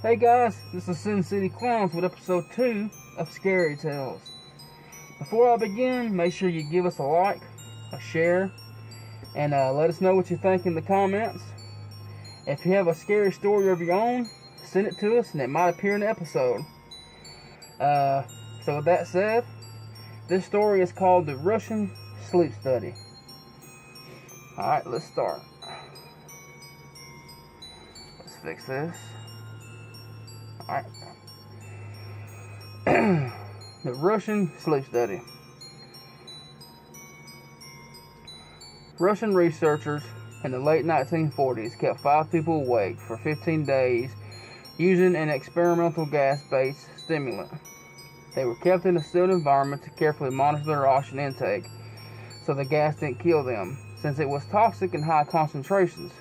Hey guys, this is Sin City Clowns with episode 2 of Scary Tales. Before I begin, make sure you give us a like, a share, and let us know what you think in the comments. If you have a scary story of your own, send it to us and it might appear in the episode. So with that said, this story is called The Russian Sleep Study. Alright, let's start. Let's fix this. Alright. The Russian Sleep Study. Russian researchers in the late 1940s kept 5 people awake for 15 days using an experimental gas-based stimulant. They were kept in a sealed environment to carefully monitor their oxygen intake so the gas didn't kill them, since it was toxic in high concentrations.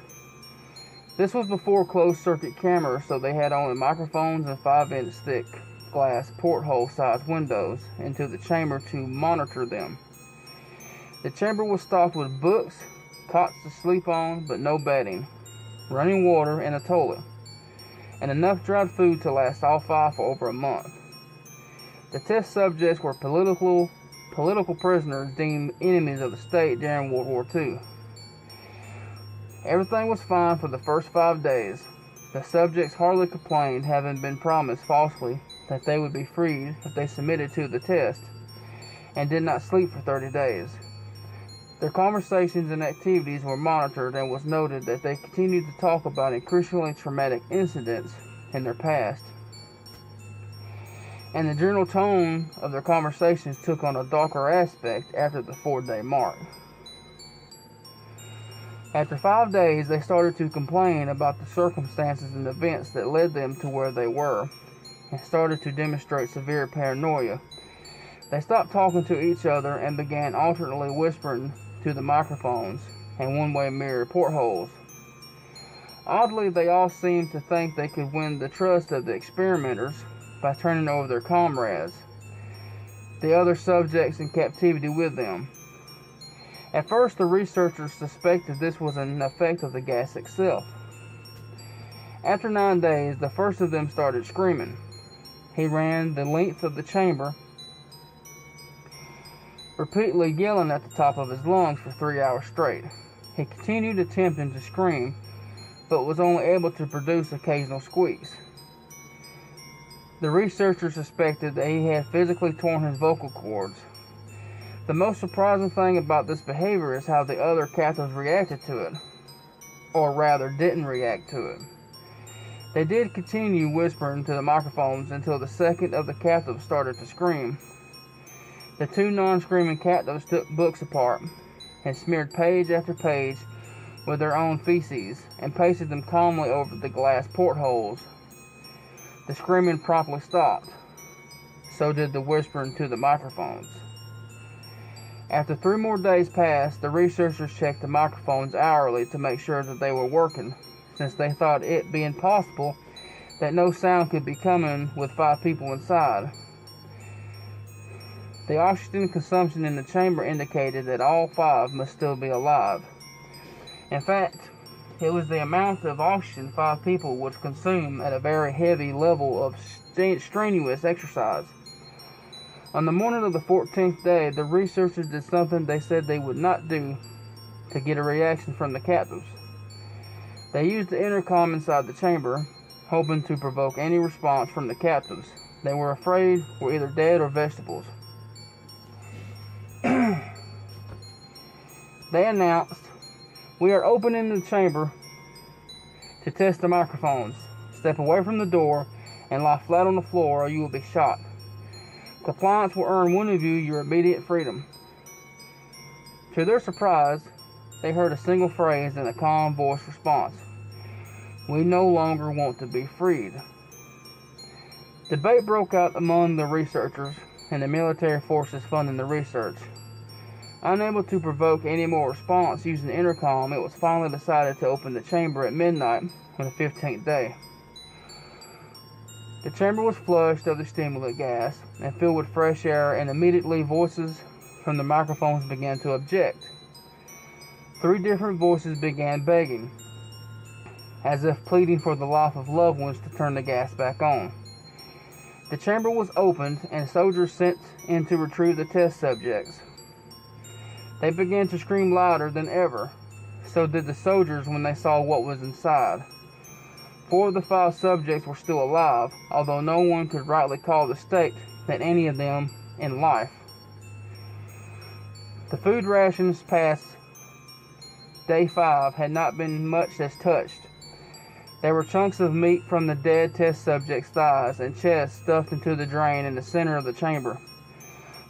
This was before closed-circuit cameras, so they had only microphones and 5-inch thick glass porthole-sized windows into the chamber to monitor them. The chamber was stocked with books, cots to sleep on, but no bedding, running water, and a toilet, and enough dried food to last all 5 for over a month. The test subjects were political prisoners deemed enemies of the state during World War II. Everything was fine for the first 5 days. The subjects hardly complained, having been promised falsely that they would be freed if they submitted to the test, and did not sleep for 30 days. Their conversations and activities were monitored, and was noted that they continued to talk about increasingly traumatic incidents in their past. And the general tone of their conversations took on a darker aspect after the 4-day mark. After 5 days, they started to complain about the circumstances and events that led them to where they were, and started to demonstrate severe paranoia. They stopped talking to each other and began alternately whispering to the microphones and one-way mirror portholes. Oddly, they all seemed to think they could win the trust of the experimenters by turning over their comrades, the other subjects in captivity, with them. At first, the researchers suspected this was an effect of the gas itself. After 9 days, the first of them started screaming. He ran the length of the chamber, repeatedly yelling at the top of his lungs for 3 hours straight. He continued attempting to scream, but was only able to produce occasional squeaks. The researchers suspected that he had physically torn his vocal cords. The most surprising thing about this behavior is how the other captives reacted to it, or rather didn't react to it. They did continue whispering to the microphones until the second of the captives started to scream. The 2 non-screaming captives took books apart and smeared page after page with their own feces and pasted them calmly over the glass portholes. The screaming promptly stopped. So did the whispering to the microphones. After 3 more days passed, the researchers checked the microphones hourly to make sure that they were working, since they thought it being possible that no sound could be coming with 5 people inside. The oxygen consumption in the chamber indicated that all 5 must still be alive. In fact, it was the amount of oxygen 5 people would consume at a very heavy level of strenuous exercise. On the morning of the 14th day, the researchers did something they said they would not do to get a reaction from the captives. They used the intercom inside the chamber, hoping to provoke any response from the captives they were afraid were either dead or vegetables. They announced, "We are opening the chamber to test the microphones. Step away from the door and lie flat on the floor or you will be shot. Compliance will earn one of you your immediate freedom." To their surprise, they heard a single phrase in a calm voice response: "We no longer want to be freed." Debate broke out among the researchers and the military forces funding the research. Unable to provoke any more response using the intercom, it was finally decided to open the chamber at midnight on the 15th day. The chamber was flushed of the stimulant gas and filled with fresh air, and immediately voices from the microphones began to object. 3 different voices began begging. as if pleading for the life of loved ones to turn the gas back on. The chamber was opened and soldiers sent in to retrieve the test subjects. They began to scream louder than ever. So did the soldiers when they saw what was inside. 4 of the 5 subjects were still alive, although no one could rightly call the state that any of them in life. The food rations past day 5 had not been much as touched. There were chunks of meat from the dead test subjects' thighs and chests stuffed into the drain in the center of the chamber,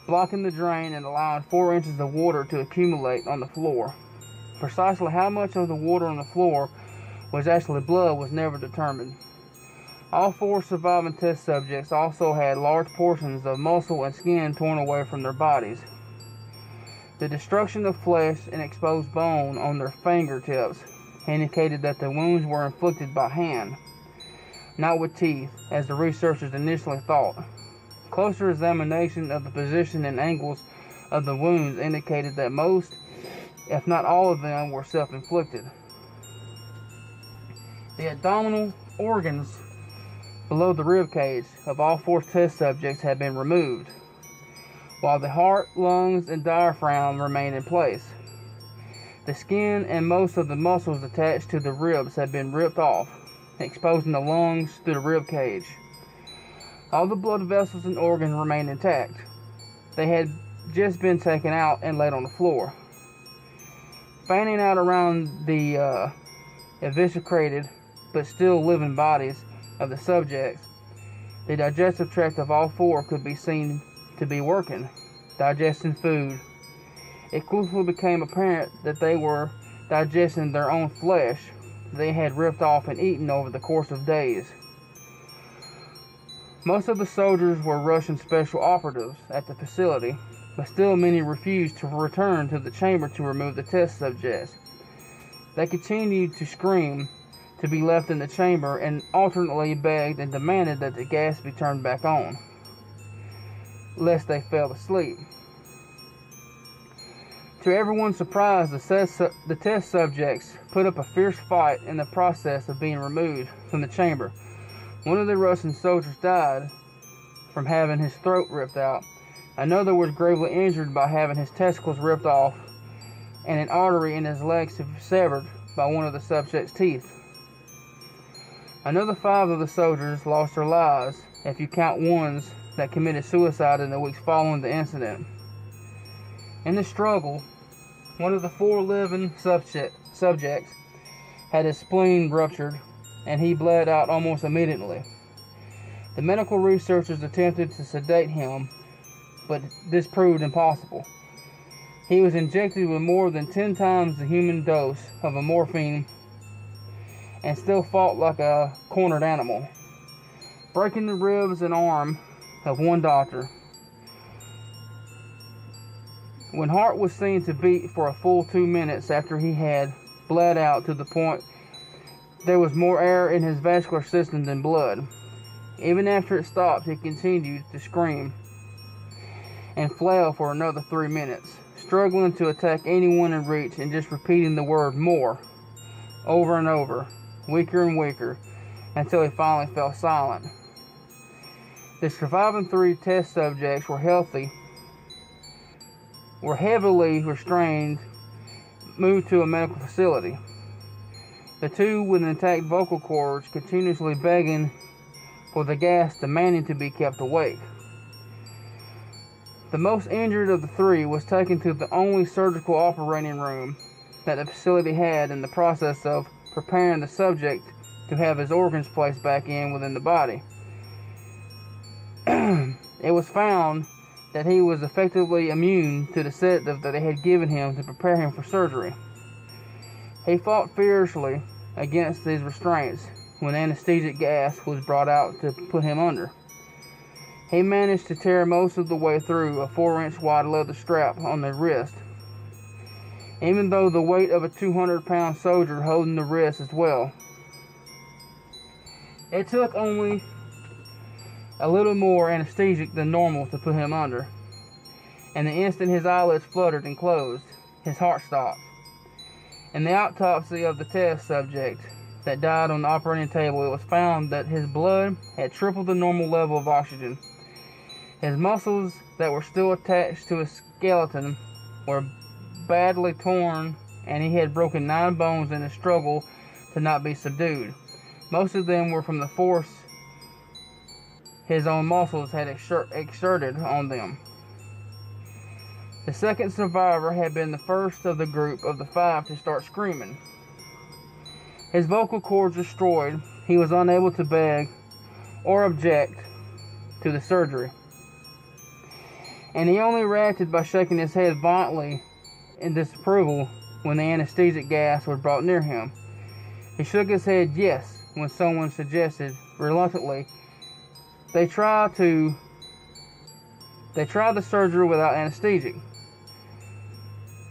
blocking the drain and allowing 4 inches of water to accumulate on the floor. Precisely how much of the water on the floor was actually blood was never determined. All 4 surviving test subjects also had large portions of muscle and skin torn away from their bodies. The destruction of flesh and exposed bone on their fingertips indicated that the wounds were inflicted by hand, not with teeth, as the researchers initially thought. Closer examination of the position and angles of the wounds indicated that most, if not all of them, were self-inflicted. The abdominal organs below the rib cage of all 4 test subjects had been removed, while the heart, lungs, and diaphragm remained in place. The skin and most of the muscles attached to the ribs had been ripped off, exposing the lungs through the rib cage. All the blood vessels and organs remained intact. They had just been taken out and laid on the floor. Fanning out around the eviscerated but still living bodies of the subjects, the digestive tract of all 4 could be seen to be working, digesting food. It quickly became apparent that they were digesting their own flesh they had ripped off and eaten over the course of days. Most of the soldiers were Russian special operatives at the facility, but still many refused to return to the chamber to remove the test subjects. They continued to scream to be left in the chamber and alternately begged and demanded that the gas be turned back on, lest they fell asleep. To everyone's surprise, the test subjects put up a fierce fight in the process of being removed from the chamber. One of the Russian soldiers died from having his throat ripped out. Another was gravely injured by having his testicles ripped off and an artery in his leg severed by one of the subject's teeth. Another 5 of the soldiers lost their lives, if you count ones that committed suicide in the weeks following the incident. In the struggle, one of the 4 living subjects had his spleen ruptured, and he bled out almost immediately. The medical researchers attempted to sedate him, but this proved impossible. He was injected with more than 10 times the human dose of a morphine and still fought like a cornered animal, breaking the ribs and arm of one doctor. When heart was seen to beat for a full 2 minutes after he had bled out to the point there was more air in his vascular system than blood. Even after it stopped, he continued to scream and flail for another 3 minutes, struggling to attack anyone in reach and just repeating the word "more" over and over, weaker and weaker, until he finally fell silent. The surviving 3 test subjects were heavily restrained, moved to a medical facility. The 2 with intact vocal cords continuously begging for the gas, demanding to be kept awake. The most injured of the 3 was taken to the only surgical operating room that the facility had in the process of preparing the subject to have his organs placed back in within the body. It was found that he was effectively immune to the sedative that they had given him to prepare him for surgery. He fought fiercely against these restraints when anesthetic gas was brought out to put him under. He managed to tear most of the way through a 4-inch wide leather strap on the wrist, even though the weight of a 200-pound soldier holding the wrist as well. It took only a little more anesthetic than normal to put him under, and the instant his eyelids fluttered and closed, his heart stopped. In the autopsy of the test subject, that died on the operating table, it was found that his blood had tripled the normal level of oxygen. His muscles that were still attached to his skeleton were badly torn, and he had broken 9 bones in a struggle to not be subdued. Most of them were from the force his own muscles had exerted on them. The second survivor had been the first of the group of the 5 to start screaming. His vocal cords destroyed, he was unable to beg or object to the surgery, and he only reacted by shaking his head violently in disapproval when the anesthetic gas was brought near him. He shook his head yes when someone suggested, reluctantly, they try the surgery without anesthetic,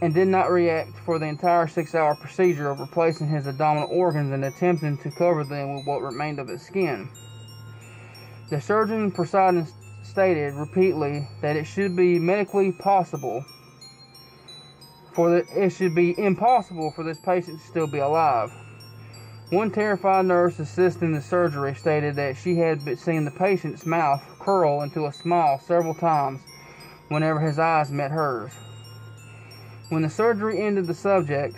and did not react for the entire 6-hour procedure of replacing his abdominal organs and attempting to cover them with what remained of his skin. The surgeon presiding stated repeatedly that it should be medically impossible for this patient to still be alive. One terrified nurse assisting the surgery stated that she had seen the patient's mouth curl into a smile several times whenever his eyes met hers. When the surgery ended, the subject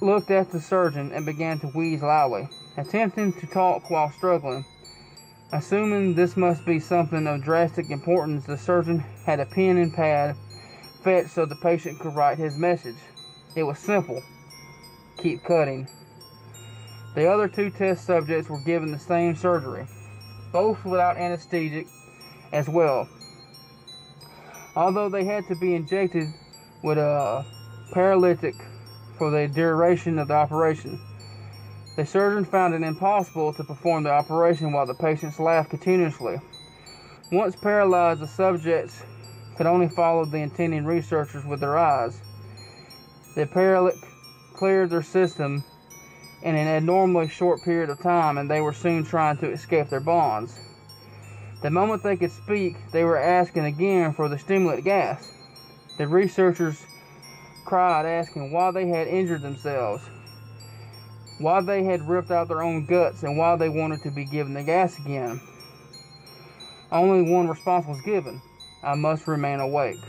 looked at the surgeon and began to wheeze loudly, attempting to talk while struggling. Assuming this must be something of drastic importance, the surgeon had a pen and pad fetched so the patient could write his message. It was simple: keep cutting. The other 2 test subjects were given the same surgery, both without anesthetic as well. Although they had to be injected with a paralytic for the duration of the operation, the surgeon found it impossible to perform the operation while the patients laughed continuously. Once paralyzed, the subjects could only follow the intending researchers with their eyes. The paralytic cleared their system in an abnormally short period of time, and they were soon trying to escape their bonds. The moment they could speak, they were asking again for the stimulant gas. The researchers cried, asking why they had injured themselves, why they had ripped out their own guts, and why they wanted to be given the gas again. Only one response was given: I must remain awake.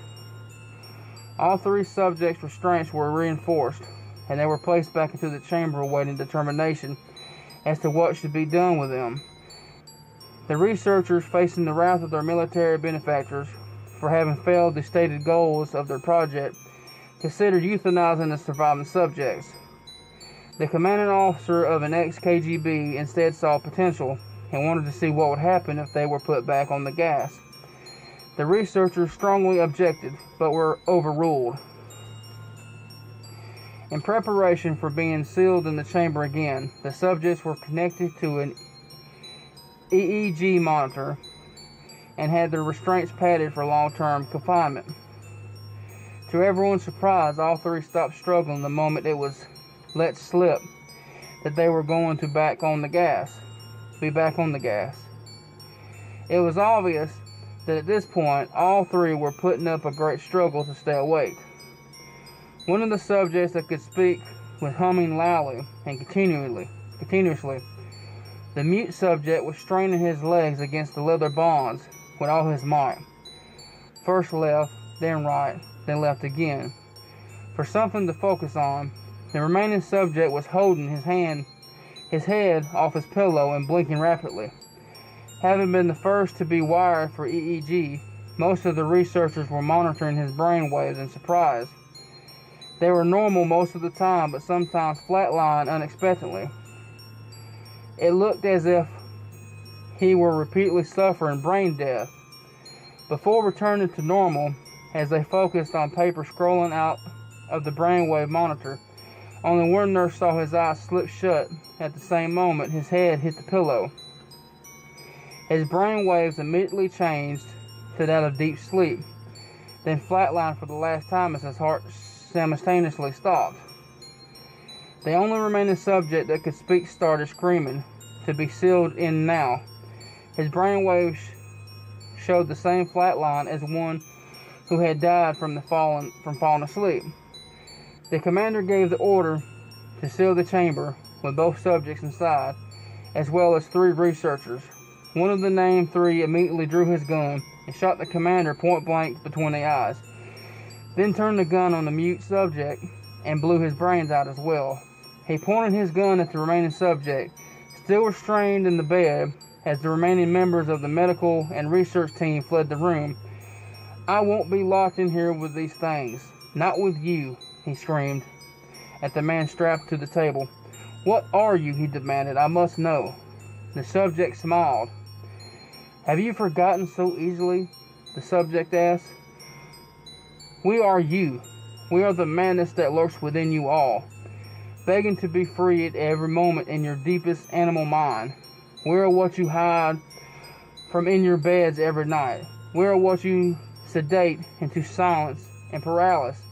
All 3 subjects' restraints were reinforced, and they were placed back into the chamber awaiting determination as to what should be done with them. The researchers, facing the wrath of their military benefactors for having failed the stated goals of their project, considered euthanizing the surviving subjects. The commanding officer of an ex-KGB instead saw potential and wanted to see what would happen if they were put back on the gas. The researchers strongly objected, but were overruled. In preparation for being sealed in the chamber again, the subjects were connected to an EEG monitor and had their restraints padded for long-term confinement. To everyone's surprise, all 3 stopped struggling the moment it was let slip that they were going to be back on the gas. It was obvious that at this point, all 3 were putting up a great struggle to stay awake. One of the subjects that could speak was humming loudly and continuously. The mute subject was straining his legs against the leather bonds with all his might. First left, then right, then left again. For something to focus on, the remaining subject was holding his head off his pillow and blinking rapidly. Having been the first to be wired for EEG, most of the researchers were monitoring his brain waves in surprise. They were normal most of the time, but sometimes flatlined unexpectedly. It looked as if he were repeatedly suffering brain death. Before returning to normal, as they focused on paper scrolling out of the brainwave monitor, only one nurse saw his eyes slip shut. At the same moment, his head hit the pillow. His brain waves immediately changed to that of deep sleep, then flatlined for the last time as his heart simultaneously stopped. The only remaining subject that could speak started screaming to be sealed in now. His brain waves showed the same flat line as one who had died from falling asleep. The commander gave the order to seal the chamber, with both subjects inside, as well as 3 researchers. One of the named 3 immediately drew his gun and shot the commander point blank between the eyes, then turned the gun on the mute subject and blew his brains out as well. He pointed his gun at the remaining subject, still restrained in the bed, as the remaining members of the medical and research team fled the room. "I won't be locked in here with these things. Not with you," he screamed at the man strapped to the table. "What are you?" he demanded. "I must know." The subject smiled. "Have you forgotten so easily?" the subject asked. "We are you. We are the madness that lurks within you all, begging to be free at every moment in your deepest animal mind. We are what you hide from in your beds every night. We are what you sedate into silence and paralysis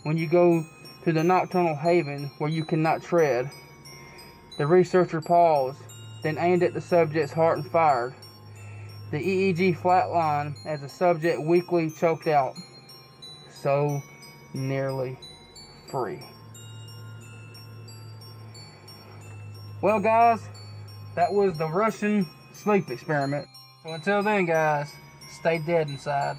when you go to the nocturnal haven where you cannot tread." The researcher paused, then aimed at the subject's heart and fired. The EEG flatlined as the subject weakly choked out, "So nearly free." Well, guys, that was the Russian sleep experiment. So until then, guys, stay dead inside.